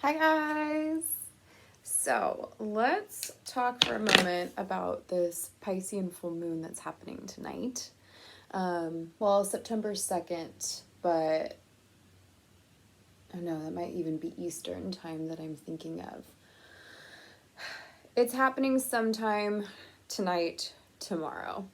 Hi guys! So let's talk for a moment about this Piscean full moon that's happening tonight. September 2nd, but I don't know, that might even be Eastern time that I'm thinking of. It's happening sometime tonight, tomorrow.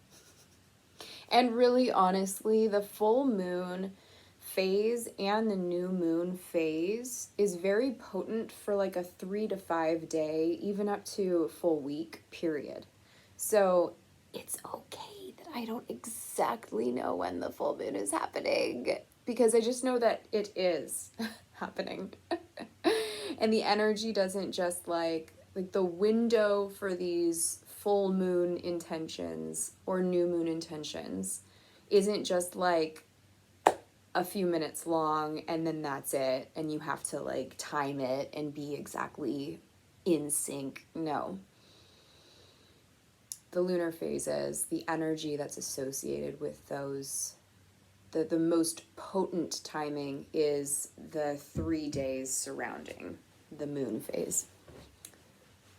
And really honestly, the full moon phase and the new moon phase is very potent for like a 3 to 5 day, even up to a full week period. So it's okay that I don't exactly know when the full moon is happening, because I just know that it is happening. And the energy doesn't just like the window for these full moon intentions or new moon intentions isn't just like a few minutes long and then that's it, and you have to like time it and be exactly in sync. No. The lunar phases, the energy that's associated with those, the most potent timing is the 3 days surrounding the moon phase.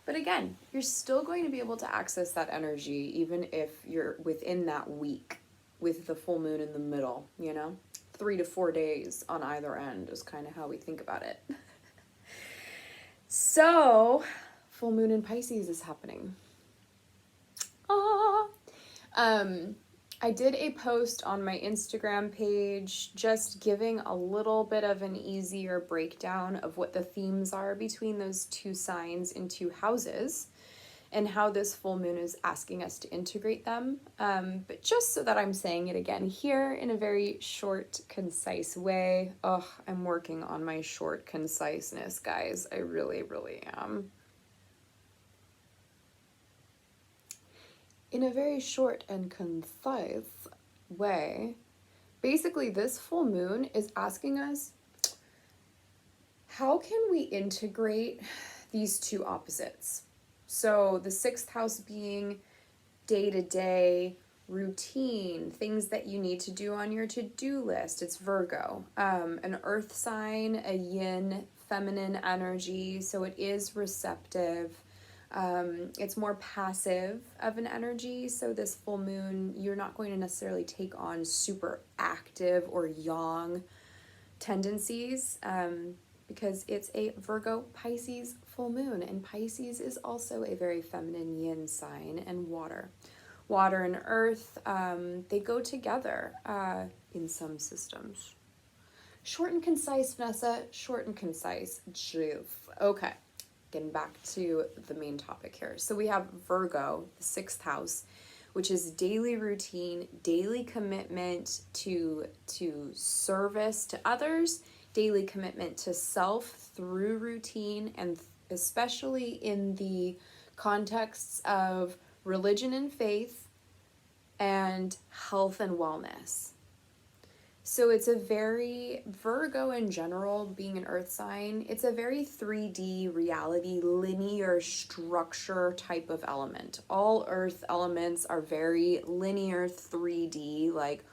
But again, you're still going to be able to access that energy even if you're within that week with the full moon in the middle, 3 to 4 days on either end is kind of how we think about it. So, full moon in Pisces is happening. I did a post on my Instagram page just giving a little bit of an easier breakdown of what the themes are between those two signs in two houses and how this full moon is asking us to integrate them. But just so that I'm saying it again here in a very short, concise way. Oh, I'm working on my short conciseness, guys. I really, really am. In a very short and concise way, basically this full moon is asking us, how can we integrate these two opposites? So the 6th house being day-to-day routine, things that you need to do on your to-do list. It's Virgo, an earth sign, a yin, feminine energy, so it is receptive. It's more passive of an energy, so this full moon, you're not going to necessarily take on super active or yang tendencies, because it's a Virgo Pisces full moon, and Pisces is also a very feminine yin sign, and water and earth, they go together in some systems. Short and concise, Vanessa, short and concise. Jeez. Okay, getting back to the main topic here. So we have Virgo, the 6th house, which is daily routine, daily commitment to service to others, daily commitment to self through routine, and especially in the contexts of religion and faith and health and wellness. So it's a very, Virgo in general, being an earth sign, it's a very 3D reality, linear structure type of element. All earth elements are very linear 3D, like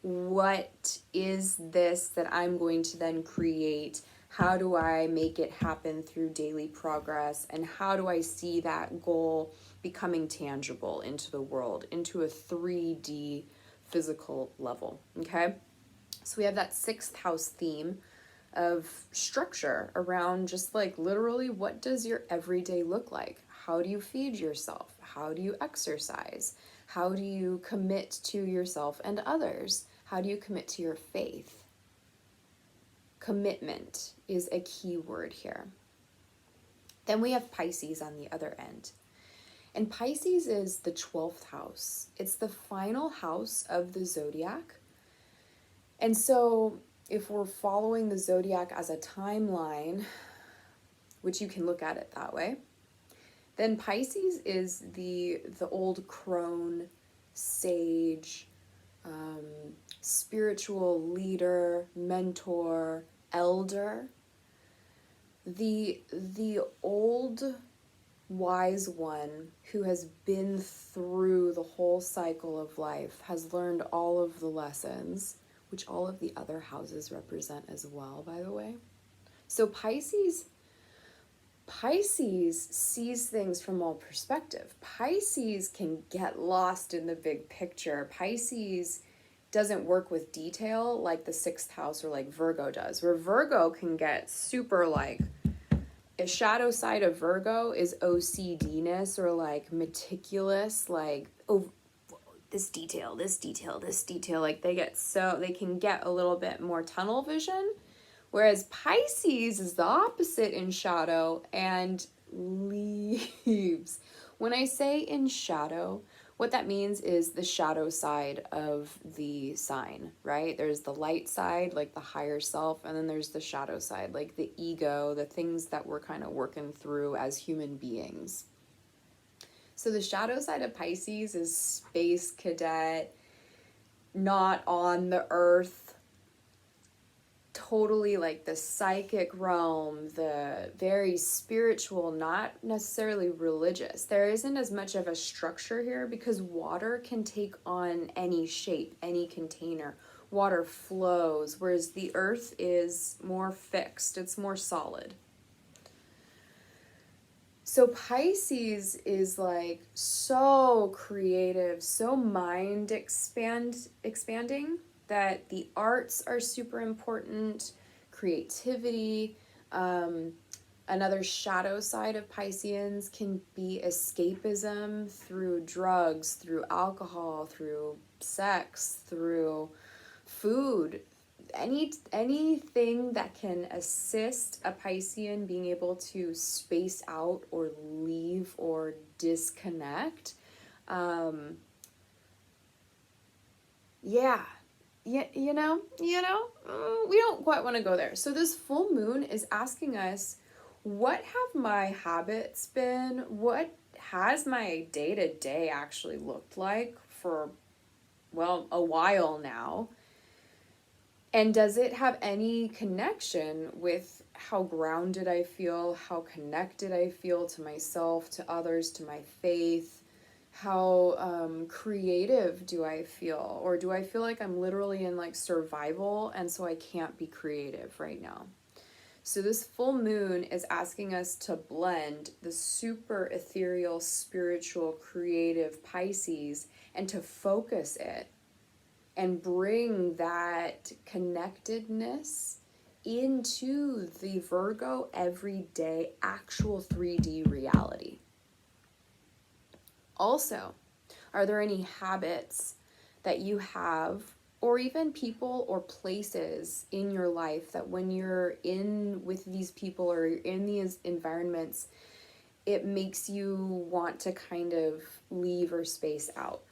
what is this that I'm going to then create? How do I make it happen through daily progress? And how do I see that goal becoming tangible into the world, into a 3D physical level, okay? So we have that 6th house theme of structure around just like literally what does your everyday look like? How do you feed yourself? How do you exercise? How do you commit to yourself and others? How do you commit to your faith? Commitment is a key word here. Then we have Pisces on the other end. And Pisces is the 12th house. It's the final house of the zodiac. And so if we're following the zodiac as a timeline, which you can look at it that way, then Pisces is the old crone, sage, spiritual leader, mentor, elder. The old wise one who has been through the whole cycle of life, has learned all of the lessons, which all of the other houses represent as well, by the way. So Pisces Pisces sees things from all perspective. Pisces can get lost in the big picture. Pisces doesn't work with detail like the sixth house or like Virgo does, where Virgo can get super like, a shadow side of Virgo is OCD-ness or like meticulous, like, oh, this detail, this detail, this detail. Like they can get a little bit more tunnel vision. Whereas Pisces is the opposite in shadow and leaves. When I say in shadow, what that means is the shadow side of the sign, right? There's the light side, like the higher self, and then there's the shadow side, like the ego, the things that we're kind of working through as human beings. So the shadow side of Pisces is space cadet, not on the earth, totally like the psychic realm, the very spiritual, not necessarily religious. There isn't as much of a structure here because water can take on any shape, any container. Water flows, whereas the earth is more fixed, it's more solid. So Pisces is like so creative, so mind expanding, that the arts are super important, creativity. Another shadow side of Pisceans can be escapism through drugs, through alcohol, through sex, through food. Anything that can assist a Piscean being able to space out or leave or disconnect. Yeah. Yeah, we don't quite want to go there. So this full moon is asking us, what have my habits been? What has my day-to-day actually looked like for, well, a while now? And does it have any connection with how grounded I feel, how connected I feel to myself, to others, to my faith? How creative do I feel? Or do I feel like I'm literally in like survival and so I can't be creative right now? So this full moon is asking us to blend the super ethereal, spiritual, creative Pisces and to focus it and bring that connectedness into the Virgo everyday actual 3D reality. Also, are there any habits that you have, or even people or places in your life that when you're in with these people or you're in these environments, it makes you want to kind of leave or space out?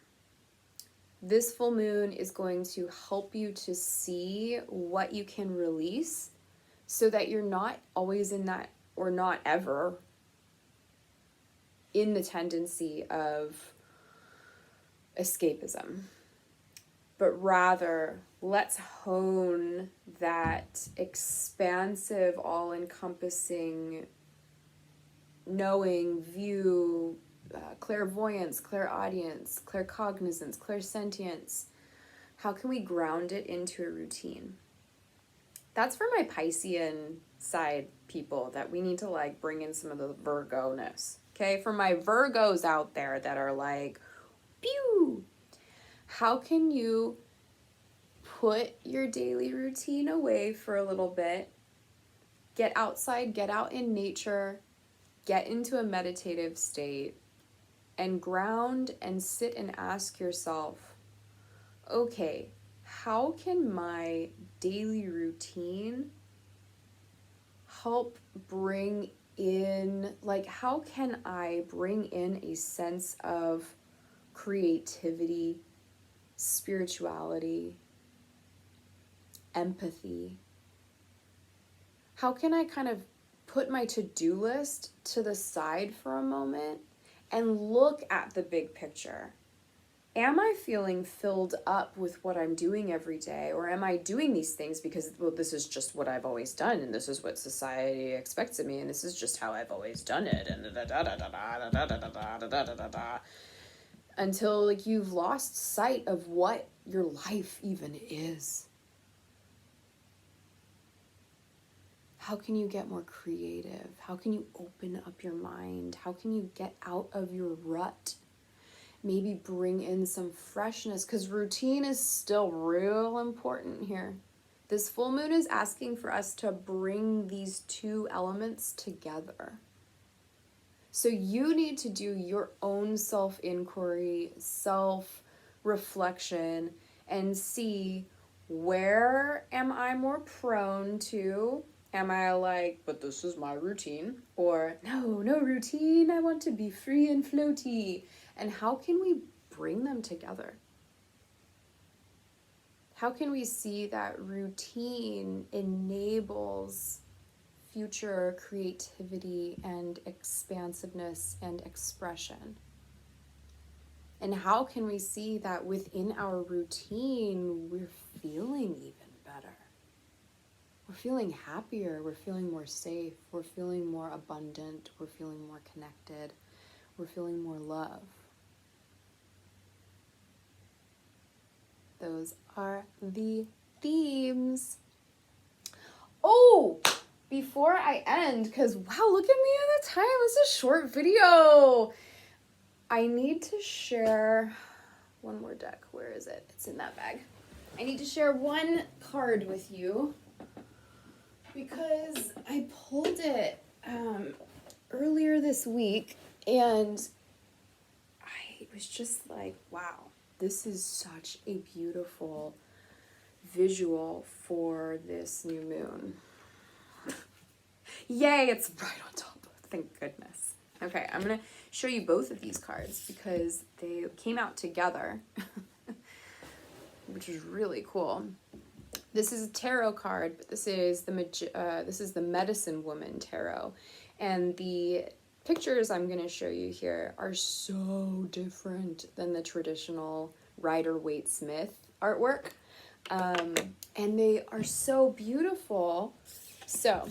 This full moon is going to help you to see what you can release so that you're not always in that, or not ever in the tendency of escapism, but rather let's hone that expansive, all-encompassing knowing, view, clairvoyance, clairaudience, claircognizance, clairsentience. How can we ground it into a routine? That's for my Piscean side people, that we need to like bring in some of the Virgo-ness. Okay, for my Virgos out there that are like, pew, how can you put your daily routine away for a little bit, get outside, get out in nature, get into a meditative state, and ground and sit and ask yourself, okay, how can my daily routine help bring in, like, how can I bring in a sense of creativity, spirituality, empathy? How can I kind of put my to-do list to the side for a moment and look at the big picture? Am I feeling filled up with what I'm doing every day? Or am I doing these things because, well, this is just what I've always done, and this is what society expects of me, and this is just how I've always done it, and until like you've lost sight of what your life even is. How can you get more creative? How can you open up your mind? How can you get out of your rut? Maybe bring in some freshness, because routine is still real important here. This full moon is asking for us to bring these two elements together. So you need to do your own self-inquiry, self-reflection, and see, where am I more prone to? Am I like, but this is my routine? Or, no routine, I want to be free and floaty. And how can we bring them together? How can we see that routine enables future creativity and expansiveness and expression? And how can we see that within our routine, we're feeling even better? We're feeling happier, we're feeling more safe, we're feeling more abundant, we're feeling more connected, we're feeling more love. Those are the themes. Oh, before I end, because wow, look at me at the time. This is a short video. I need to share one more deck. Where is it? It's in that bag. I need to share one card with you because I pulled it earlier this week, and I was just like, wow, this is such a beautiful visual for this new moon. Yay, it's right on top. Thank goodness. Okay, I'm going to show you both of these cards because they came out together, which is really cool. This is a tarot card, but this is the Medicine Woman Tarot. And the pictures I'm going to show you here are so different than the traditional Rider-Waite-Smith artwork. And they are so beautiful. So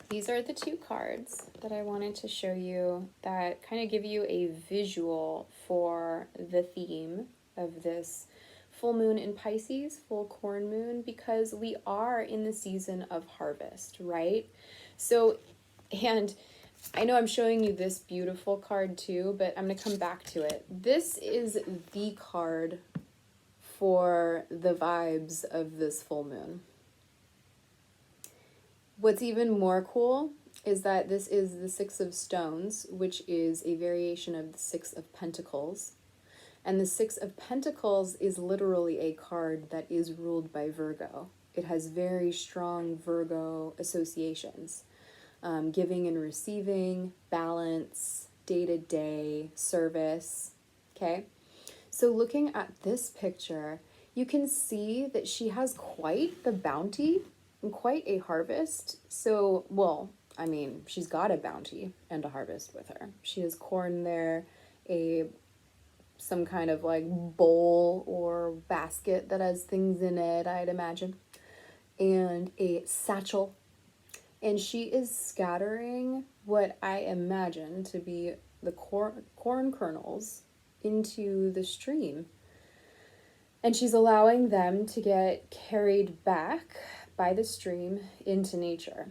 these are the two cards that I wanted to show you that kind of give you a visual for the theme of this full moon in Pisces, full corn moon, because we are in the season of harvest, right? So, and I know I'm showing you this beautiful card too, but I'm going to come back to it. This is the card for the vibes of this full moon. What's even more cool is that this is the Six of Stones, which is a variation of the Six of Pentacles. And the Six of Pentacles is literally a card that is ruled by Virgo. It has very strong Virgo associations. Giving and receiving, balance, day-to-day, service, okay? So looking at this picture, you can see that she has quite the bounty and quite a harvest. So, well, I mean, she's got a bounty and a harvest with her. She has corn there, some kind of like bowl or basket that has things in it, I'd imagine, and a satchel. And she is scattering what I imagine to be the corn kernels into the stream. And she's allowing them to get carried back by the stream into nature.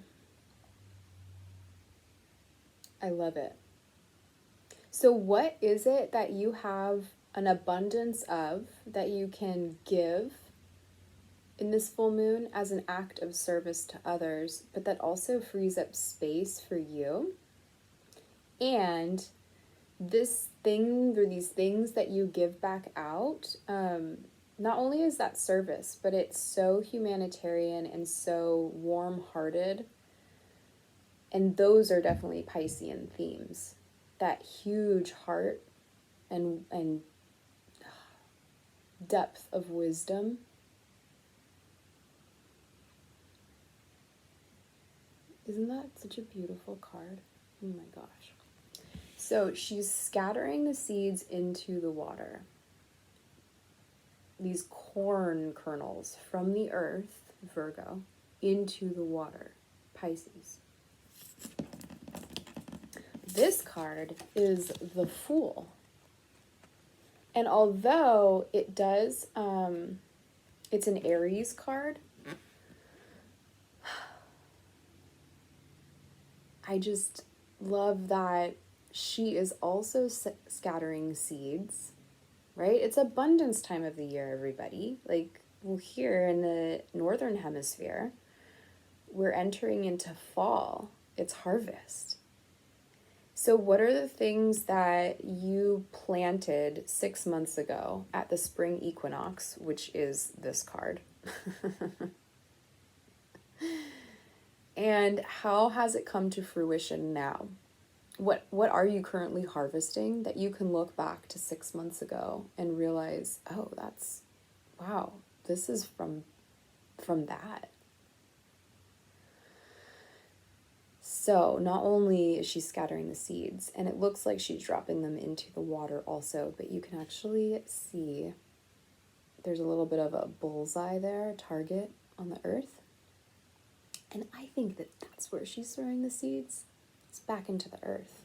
I love it. So what is it that you have an abundance of that you can give in this full moon as an act of service to others, but that also frees up space for you? And this thing or these things that you give back out, not only is that service, but it's so humanitarian and so warm-hearted. And those are definitely Piscean themes. That huge heart and depth of wisdom. Isn't that such a beautiful card? Oh my gosh. So she's scattering the seeds into the water. These corn kernels from the earth, Virgo, into the water, Pisces. This card is the Fool. And although it does, it's an Aries card, I just love that she is also scattering seeds, right? It's abundance time of the year, everybody. Like, well, here in the northern hemisphere, we're entering into fall. It's harvest. So, what are the things that you planted 6 months ago at the spring equinox, which is this card? And how has it come to fruition now? What are you currently harvesting that you can look back to 6 months ago and realize, oh, that's, wow, this is from that. So not only is she scattering the seeds, and it looks like she's dropping them into the water also, but you can actually see there's a little bit of a bullseye there, a target on the earth. And I think that that's where she's throwing the seeds. It's back into the earth.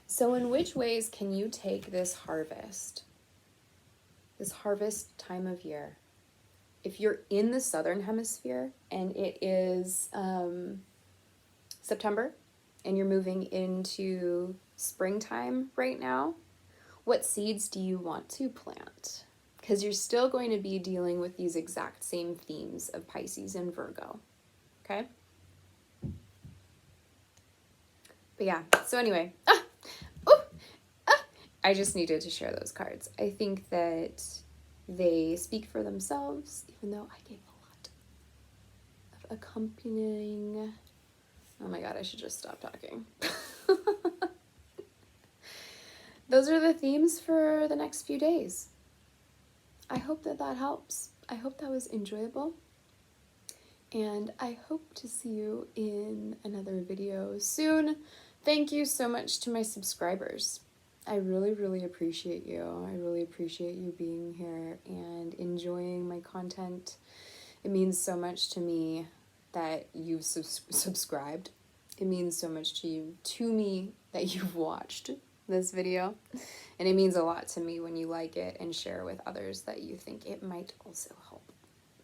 So in which ways can you take this harvest time of year? If you're in the southern hemisphere and it is September and you're moving into springtime right now, what seeds do you want to plant? Because you're still going to be dealing with these exact same themes of Pisces and Virgo, okay? But yeah, so anyway, I just needed to share those cards. I think that they speak for themselves, even though I gave a lot of accompanying. Oh my God, I should just stop talking. Those are the themes for the next few days. I hope that helps. I hope that was enjoyable. And I hope to see you in another video soon. Thank you so much to my subscribers. I really, really appreciate you. I really appreciate you being here and enjoying my content. It means so much to me that you've subscribed. It means so much to me that you've watched this video. And it means a lot to me when you like it and share with others that you think it might also help.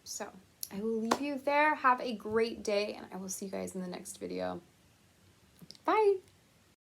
So I will leave you there. Have a great day, and I will see you guys in the next video. Bye.